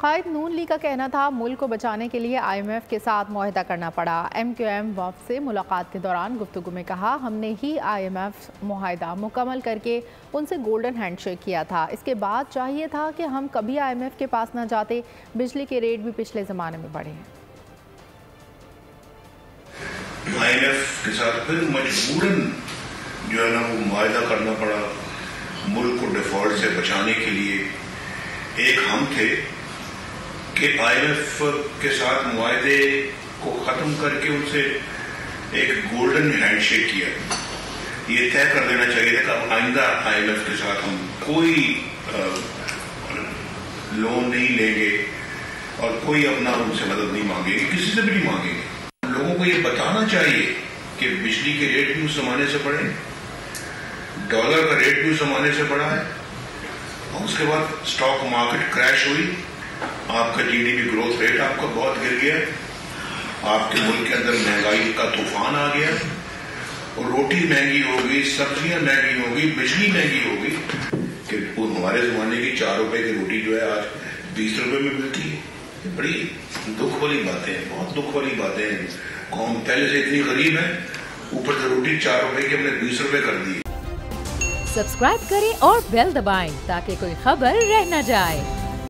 قائد نون league کا کہنا تھا ملک کو بچانے کے لیے IMF کے ساتھ معاہدہ کرنا پڑا۔ MQM وفد سے ملاقات کے دوران گفتگو میں کہا ہم نے ہی IMF معاہدہ مکمل کر کے ان سے گولڈن ہینڈ شیک کیا تھا، اس کے بعد چاہیے تھا کہ ہم کبھی IMF کے پاس نہ جاتے۔ بجلی کے ریٹ بھی پچھلے زمانے میں بڑھے ہیں۔ IMF کے ساتھ پھر مجبوراً جو ہے نا وہ معاہدہ کرنا پڑا ملک کو ڈیفالٹ سے بچانے کے لیے۔ ایک ہم تھے کہ IMF کے ساتھ معاہدے کو ختم کر کے ان سے ایک گولڈن ہینڈ شیک کیا، یہ طے کر دینا چاہیے تھا کہ آئندہ IMF کے ساتھ ہم کوئی لون نہیں لیں گے اور کوئی اپنا ان سے مدد نہیں مانگیں گے، کسی سے بھی نہیں مانگیں گے۔ لوگوں کو یہ بتانا چاہیے کہ بجلی کے ریٹ بھی اس زمانے سے بڑھے، ڈالر کا ریٹ بھی اس زمانے سے بڑھا ہے، اور اس کے بعد اسٹاک مارکیٹ کریش ہوئی، آپ کا GDP گروتھ ریٹ آپ کا بہت گر گیا، آپ کے ملک کے اندر مہنگائی کا طوفان آ گیا، اور روٹی مہنگی ہو گئی، سبزیاں مہنگی ہو گئی، بجلی مہنگی ہو گئی، کہ ہمارے زمانے کی 4 روپے کی روٹی جو ہے آج 20 روپے میں ملتی ہے۔ یہ بڑی دکھ والی باتیں ہیں، بہت دکھ والی باتیں ہیں۔ قوم پہلے سے اتنی غریب ہے، اوپر سے روٹی 4 روپے کی ہم نے 20 روپے کر دی۔ سبسکرائب کریں اور بیل دبائیں تاکہ کوئی خبر رہ نہ جائے۔